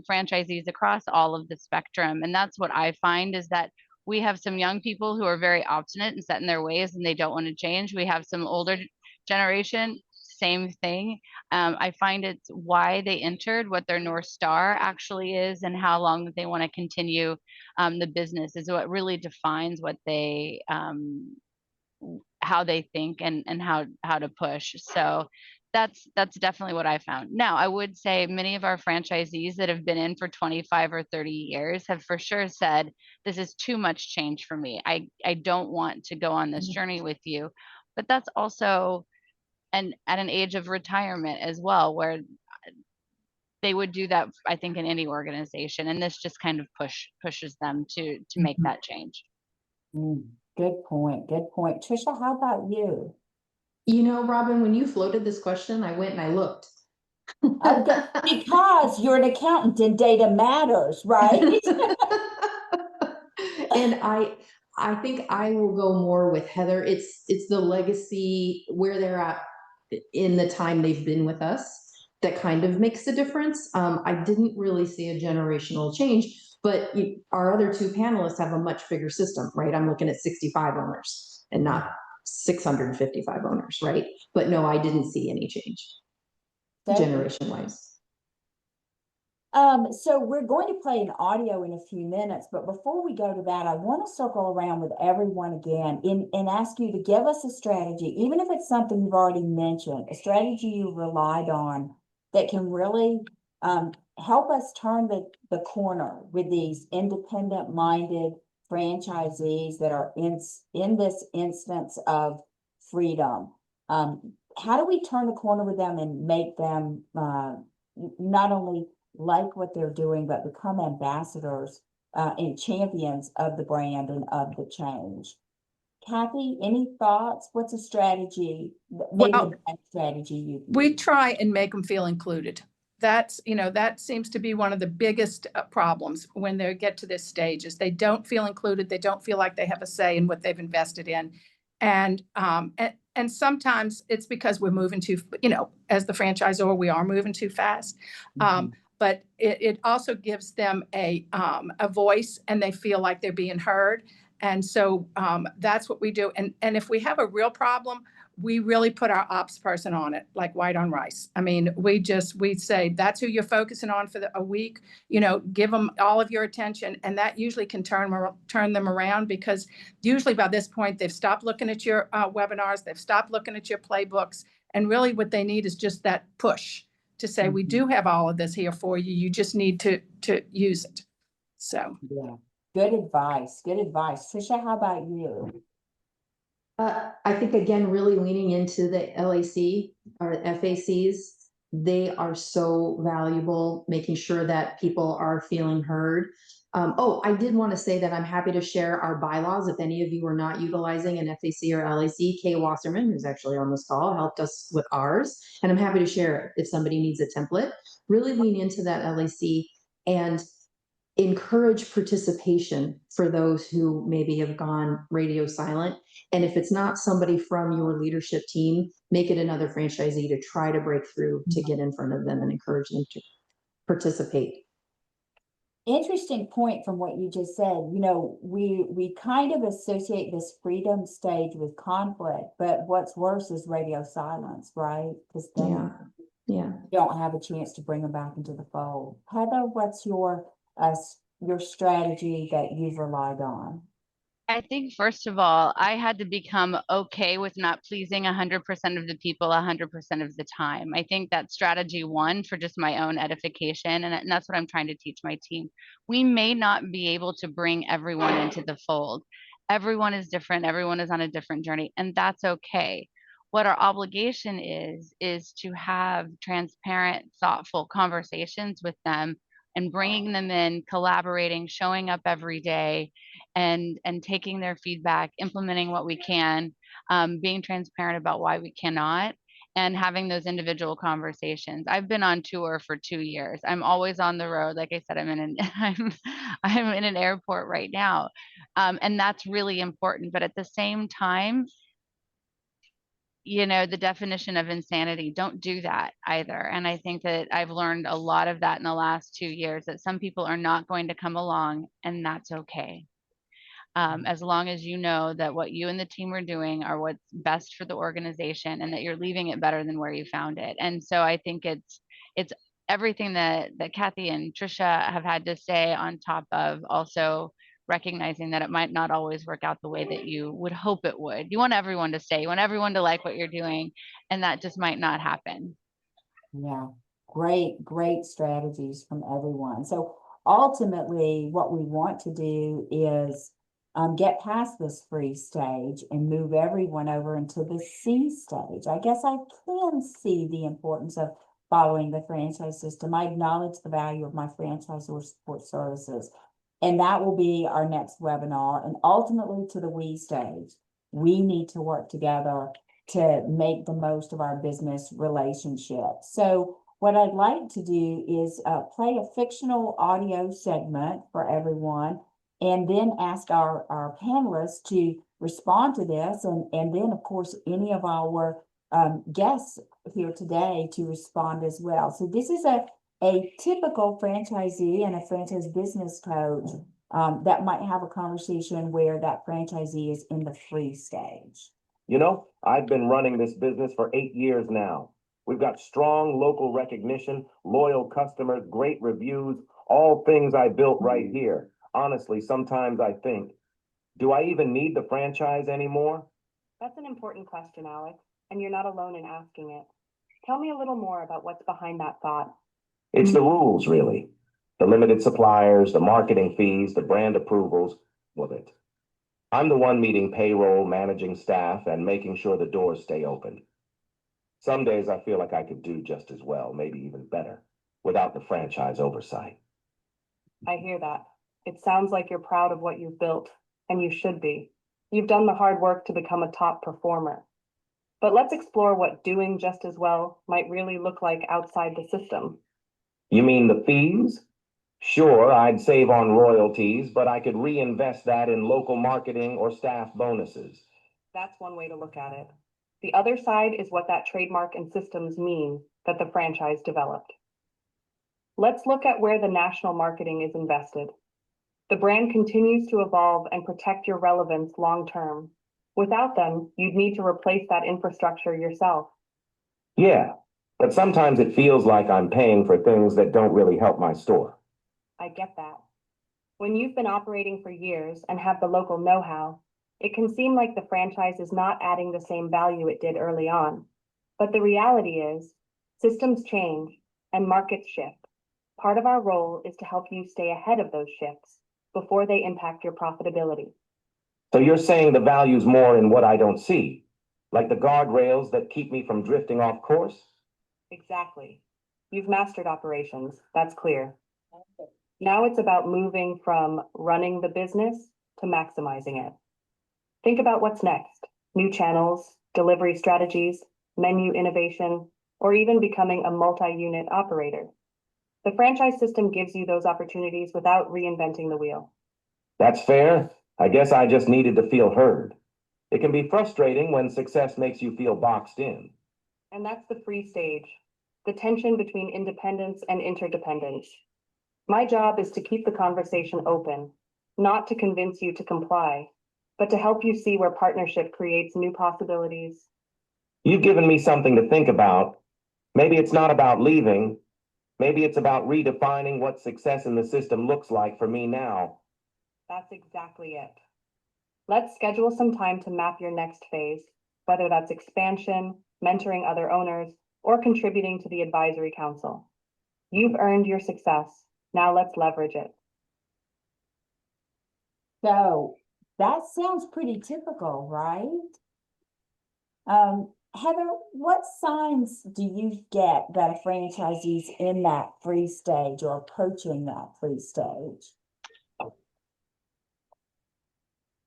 franchisees across all of the spectrum, and that's what I find, is that we have some young people who are very obstinate and set in their ways and they don't want to change. We have some older generation, same thing. I find it's why they entered, what their North Star actually is, and how long they want to continue the business is what really defines what how they think and how to push. So that's definitely what I found. Now, I would say many of our franchisees that have been in for 25 or 30 years have for sure said, this is too much change for me. I don't want to go on this journey with you. But that's also at an age of retirement as well, where they would do that, I think, in any organization. And this just kind of pushes them to make that change. Good point. Good point. Trisha, how about you? You know, Robin, when you floated this question, I went and I looked. Okay, because you're an accountant and data matters, right? And I think I will go more with Heather. It's the legacy, where they're at in the time they've been with us, that kind of makes a difference. I didn't really see a generational change, but our other two panelists have a much bigger system, right? I'm looking at 65 owners and not 655 owners, right? But no, I didn't see any change generation wise. So we're going to play an audio in a few minutes, but before we go to that, I want to circle around with everyone again and ask you to give us a strategy, even if it's something you've already mentioned, a strategy you relied on that can really help us turn the corner with these independent-minded franchisees that are in this instance of freedom. How do we turn the corner with them and make them not only like what they're doing, but become ambassadors and champions of the brand and of the change? Kathy, any thoughts? What's a strategy, maybe Well, the best strategy you we try and make them feel included. That's, that seems to be one of the biggest problems when they get to this stage, is they don't feel included. They don't feel like they have a say in what they've invested in. And sometimes it's because we're moving too, as the franchisor, we are moving too fast. But it also gives them a voice, and they feel like they're being heard. And so that's what we do. And if we have a real problem, we really put our ops person on it, like white on rice. I mean, we say, that's who you're focusing on for a week, give them all of your attention. And that usually can turn them around, because usually by this point, they've stopped looking at your webinars, they've stopped looking at your playbooks. And really what they need is just that push to say, we do have all of this here for you. You just need to use it. So. Yeah, good advice. Good advice. Trisha, how about you? I think, again, really leaning into the LAC or FACs. They are so valuable, making sure that people are feeling heard. I did want to say that I'm happy to share our bylaws. If any of you are not utilizing an FAC or LAC, Kay Wasserman, who's actually on this call, helped us with ours. And I'm happy to share it if somebody needs a template. Really lean into that LAC and encourage participation for those who maybe have gone radio silent. And if it's not somebody from your leadership team, make it another franchisee to try to break through, to get in front of them and encourage them to participate. Interesting point from what you just said. We kind of associate this freedom stage with conflict, but what's worse is radio silence, right? Because then you don't have a chance to bring them back into the fold. Heather, what's your strategy that you've relied on? I think, first of all, I had to become okay with not pleasing 100% of the people 100% of the time. I think that's strategy one for just my own edification. And that's what I'm trying to teach my team. We may not be able to bring everyone into the fold. Everyone is different. Everyone is on a different journey, and that's okay. What our obligation is to have transparent, thoughtful conversations with them, and bringing them in, collaborating, showing up every day, and taking their feedback, implementing what we can, being transparent about why we cannot, and having those individual conversations. I've been on tour for 2 years. I'm always on the road. Like I said, I'm in an airport right now. And that's really important. But at the same time, the definition of insanity, don't do that either. And I think that I've learned a lot of that in the last 2 years, that some people are not going to come along, and that's okay. As long as you know that what you and the team are doing are what's best for the organization, and that you're leaving it better than where you found it. And so I think it's everything that Kathy and Trisha have had to say, on top of also recognizing that it might not always work out the way that you would hope it would. You want everyone to stay, you want everyone to like what you're doing, and that just might not happen. Yeah, great strategies from everyone. So ultimately, what we want to do is get past this free stage and move everyone over into the C stage. I guess I can see the importance of following the franchise system. I acknowledge the value of my franchisor support services. And that will be our next webinar. And ultimately to the we stage, we need to work together to make the most of our business relationship. So what I'd like to do is play a fictional audio segment for everyone, and then ask our panelists to respond to this, and then, of course, any of our guests here today to respond as well. So this is a typical franchisee and a franchise business coach that might have a conversation where that franchisee is in the free stage. You know, I've been running this business for 8 years now. We've got strong local recognition, loyal customers, great reviews, all things I built right here. Honestly, sometimes I think, do I even need the franchise anymore? That's an important question, Alex, and you're not alone in asking it. Tell me a little more about what's behind that thought. It's the rules, really. The limited suppliers, the marketing fees, the brand approvals, with it. I'm the one meeting payroll, managing staff, and making sure the doors stay open. Some days I feel like I could do just as well, maybe even better, without the franchise oversight. I hear that. It sounds like you're proud of what you've built, and you should be. You've done the hard work to become a top performer. But let's explore what doing just as well might really look like outside the system. You mean the fees? Sure, I'd save on royalties, but I could reinvest that in local marketing or staff bonuses. That's one way to look at it. The other side is what that trademark and systems mean that the franchise developed. Let's look at where the national marketing is invested. The brand continues to evolve and protect your relevance long term. Without them, you'd need to replace that infrastructure yourself. Yeah, but sometimes it feels like I'm paying for things that don't really help my store. I get that. When you've been operating for years and have the local know-how, it can seem like the franchise is not adding the same value it did early on. But the reality is, systems change and markets shift. Part of our role is to help you stay ahead of those shifts before they impact your profitability. So you're saying the value's more in what I don't see, like the guardrails that keep me from drifting off course? Exactly. You've mastered operations, that's clear. Now it's about moving from running the business to maximizing it. Think about what's next: new channels, delivery strategies, menu innovation, or even becoming a multi-unit operator. The franchise system gives you those opportunities without reinventing the wheel. That's fair. I guess I just needed to feel heard. It can be frustrating when success makes you feel boxed in. And that's the free stage, the tension between independence and interdependence. My job is to keep the conversation open, not to convince you to comply, but to help you see where partnership creates new possibilities. You've given me something to think about. Maybe it's not about leaving. Maybe it's about redefining what success in the system looks like for me now. That's exactly it. Let's schedule some time to map your next phase, whether that's expansion, mentoring other owners, or contributing to the advisory council. You've earned your success. Now let's leverage it. So that sounds pretty typical, right? Heather, what signs do you get that a franchisee's in that free stage or approaching that free stage?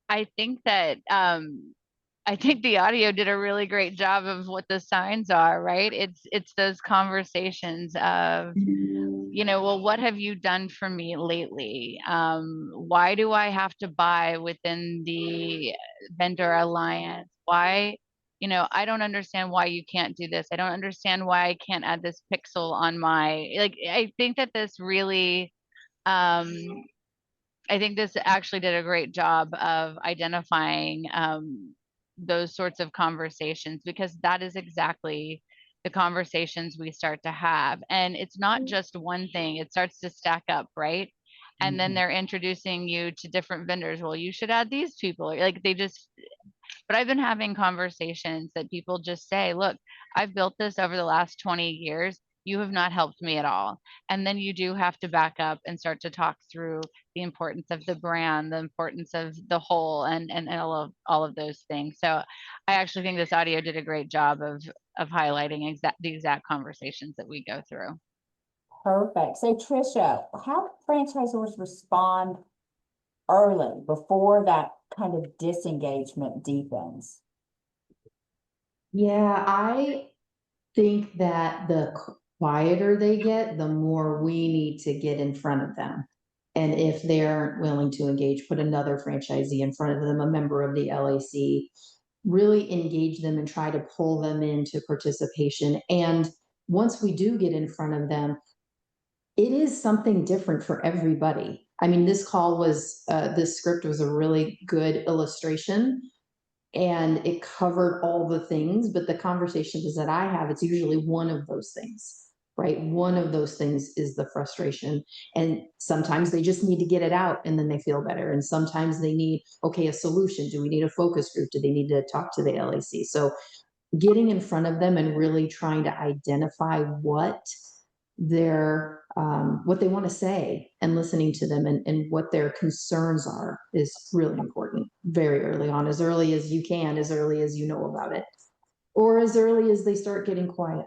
I think that I think the audio did a really great job of what the signs are, right? It's those conversations of, you know, well, what have you done for me lately? Why do I have to buy within the vendor alliance? Why, you know, I don't understand why you can't do this. I don't understand why I can't add this pixel on my, like, I think that this really, I think this actually did a great job of identifying those sorts of conversations, because that is exactly the conversations we start to have. And it's not just one thing, it starts to stack up, right? And then Mhm. they're introducing you to different vendors. Well, you should add these people. Like they just, but I've been having conversations that people just say, look, I've built this over the last 20 years. You have not helped me at all. And then you do have to back up and start to talk through the importance of the brand, the importance of the whole, and all of those things. So I actually think this audio did a great job of highlighting the exact conversations that we go through. Perfect. So Tricia, how do franchisors respond early before that kind of disengagement deepens? Yeah, I think that the quieter they get, the more we need to get in front of them. And if they aren't willing to engage, put another franchisee in front of them, a member of the LAC, really engage them and try to pull them into participation. And once we do get in front of them, it is something different for everybody. I mean, this script was a really good illustration, and it covered all the things, but the conversations that I have, it's usually one of those things, right? One of those things is the frustration. And sometimes they just need to get it out and then they feel better. And sometimes they need, okay, a solution. Do we need a focus group? Do they need to talk to the LAC? So getting in front of them and really trying to identify what what they want to say and listening to them and what their concerns are is really important very early on, as early as you can, as early as you know about it, or as early as they start getting quiet.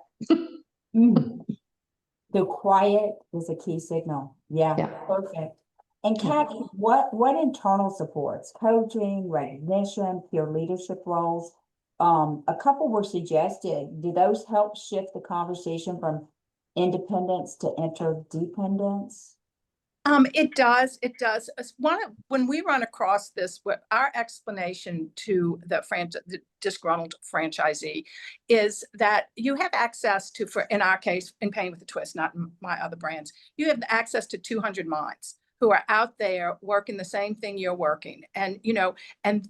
The quiet is a key signal. Yeah, Yeah. perfect. And Kathy, what internal supports, coaching, recognition, peer leadership roles? A couple were suggested. Do those help shift the conversation from independence to interdependence? It does. It does. When we run across this, what our explanation to the disgruntled franchisee is that you have access to, for in our case, in Pain with a Twist, not my other brands, you have access to 200 minds who are out there working the same thing you're working, and and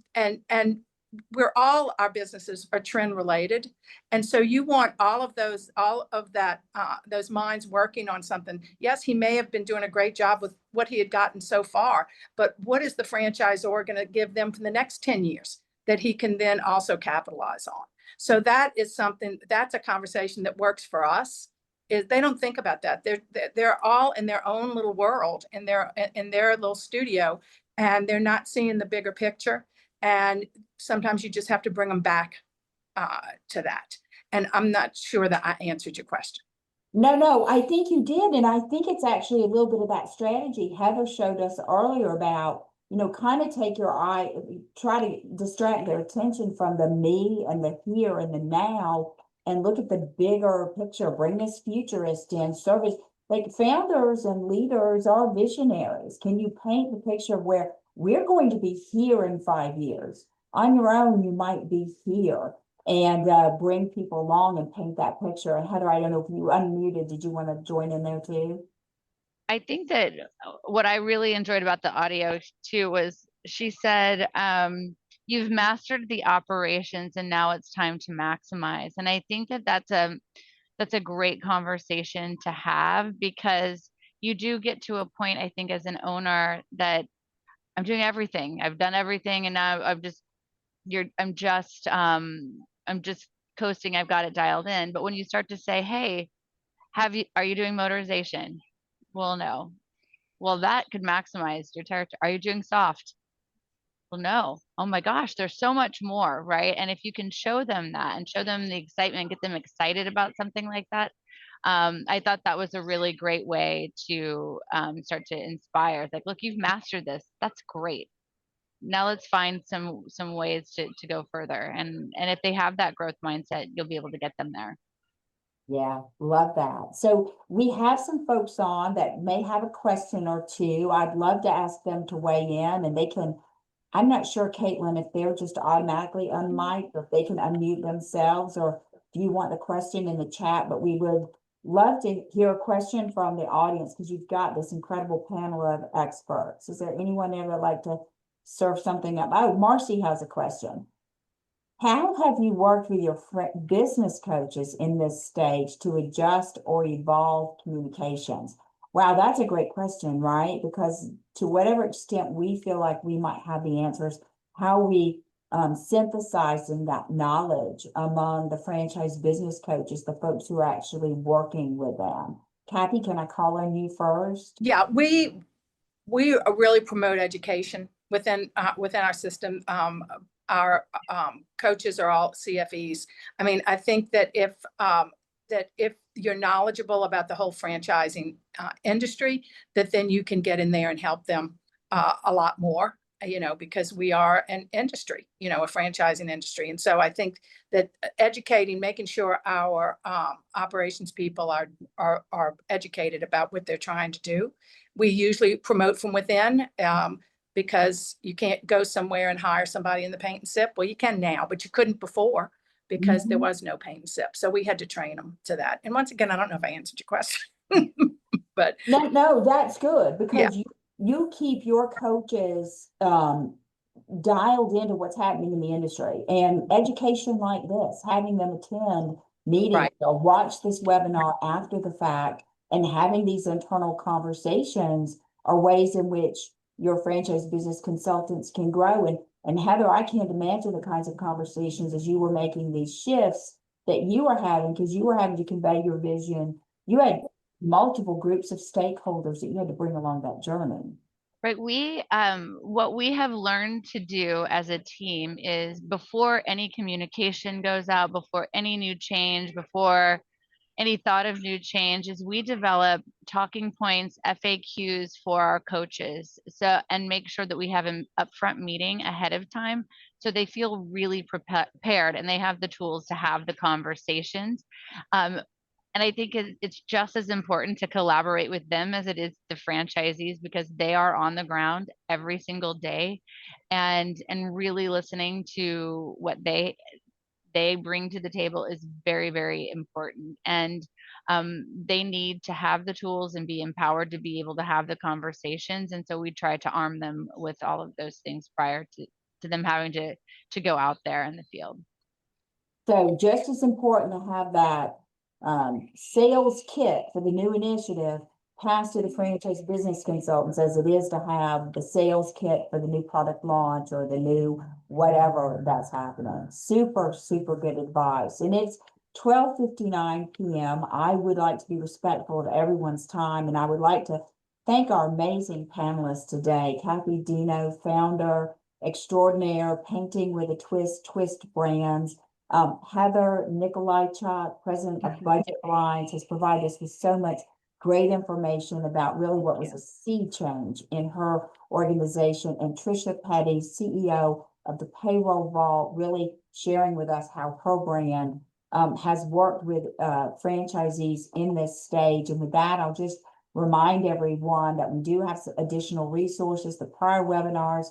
our businesses are trend related, and so you want all of that those minds working on something. Yes, he may have been doing a great job with what he had gotten so far, but what is the franchisor going to give them for the next 10 years that he can then also capitalize on? So that is something, that's a conversation that works for us. Is they don't think about that. They're all in their own little world, in their little studio, and they're not seeing the bigger picture. And sometimes you just have to bring them back to that. And I'm not sure that I answered your question. No, I think you did. And I think it's actually a little bit of that strategy Heather showed us earlier about, kind of take your eye, try to distract their attention from the me and the here and the now and look at the bigger picture, bring this futurist in service. Like founders and leaders are visionaries. Can you paint the picture of where we're going to be here in 5 years? On your own, you might be here. And bring people along and paint that picture. And Heather, I don't know if you unmuted, did you want to join in there too? I think that what I really enjoyed about the audio too was she said, you've mastered the operations and now it's time to maximize. And I think that that's a great conversation to have, because you do get to a point, I think, as an owner that I'm doing everything. I've done everything and now I'm just coasting. I've got it dialed in. But when you start to say, hey, are you doing motorization? Well, no. Well, that could maximize your territory. Are you doing soft? Well, no. Oh my gosh, there's so much more, right? And if you can show them that and show them the excitement, get them excited about something like that, I thought that was a really great way to start to inspire. It's like, look, you've mastered this. That's great. Now let's find some ways to go further. And if they have that growth mindset, you'll be able to get them there. Yeah, love that. So we have some folks on that may have a question or two. I'd love to ask them to weigh in, and they can, I'm not sure, Caitlin, if they're just automatically unmiked or if they can unmute themselves, or do you want the question in the chat? But we would love to hear a question from the audience because you've got this incredible panel of experts. Is there anyone there that would like to serve something up? Oh, Marcy has a question. How have you worked with your business coaches in this stage to adjust or evolve communications? Wow, that's a great question, right? Because to whatever extent we feel like we might have the answers, how we synthesizing that knowledge among the franchise business coaches, the folks who are actually working with them. Kathy, can I call on you first? Yeah, we really promote education within our system. Our coaches are all CFEs. I mean, I think that if you're knowledgeable about the whole franchising industry, that then you can get in there and help them a lot more, you know, because we are an industry, you know, a franchising industry. And so I think that educating, making sure our operations people are educated about what they're trying to do. We usually promote from within, because you can't go somewhere and hire somebody in the paint and sip. Well, you can now, but you couldn't before because there was no paint and sip. So we had to train them to that. And once again, I don't know if I answered your question, but No, that's good Yeah. because you keep your coaches dialed into what's happening in the industry, and education like this, having them attend meetings Right. or watch this webinar after the fact and having these internal conversations are ways in which your franchise business consultants can grow. And Heather, I can't imagine the kinds of conversations as you were making these shifts that you were having, because you were having to convey your vision. You had multiple groups of stakeholders that you had to bring along that journey. Right. What we have learned to do as a team is before any communication goes out, before any new change, before any thought of new change, is we develop talking points, FAQs for our coaches. So, and make sure that we have an upfront meeting ahead of time so they feel really prepared and they have the tools to have the conversations. And I think it's just as important to collaborate with them as it is the franchisees, because they are on the ground every single day, and really listening to what they bring to the table is very, very important. And they need to have the tools and be empowered to be able to have the conversations. And so we try to arm them with all of those things prior to them having to go out there in the field. So just as important to have that sales kit for the new initiative passed to the franchise business consultants as it is to have the sales kit for the new product launch or the new whatever that's happening. Super, super good advice. And it's 12:59 p.m. I would like to be respectful of everyone's time, and I would like to thank our amazing panelists today. Kathy Dino, founder extraordinaire, Painting with a Twist Brands. Heather Nikolaichuk, president of Budget Blinds, has provided us with so much great information about really what was a sea change in her organization. And Tricia Petty, CEO of the Payroll Vault, really sharing with us how her brand has worked with franchisees in this stage. And with that, I'll just remind everyone that we do have some additional resources. The prior webinars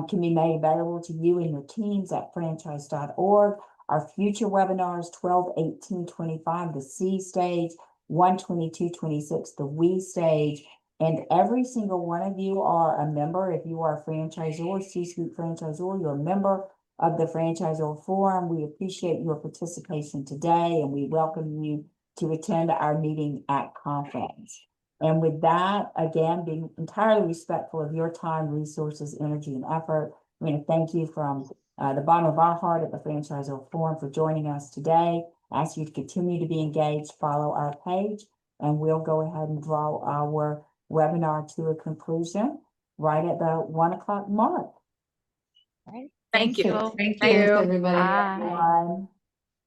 can be made available to you and your teams at franchise.org. Our future webinars, 12/18/25, the C stage, 1/22/26, the we stage. And every single one of you are a member. If you are a franchisor, C-suite franchisor, you're a member of the Franchisor Forum. We appreciate your participation today, and we welcome you to attend our meeting at conference. And with that, again, being entirely respectful of your time, resources, energy, and effort, I'm going to thank you from the bottom of our heart at the Franchisor Forum for joining us today. I ask you to continue to be engaged, follow our page, and we'll go ahead and draw our webinar to a conclusion right at the 1 o'clock mark. All right. Thank you. Thank you. Thank Thanks, you. everybody. Bye. Bye.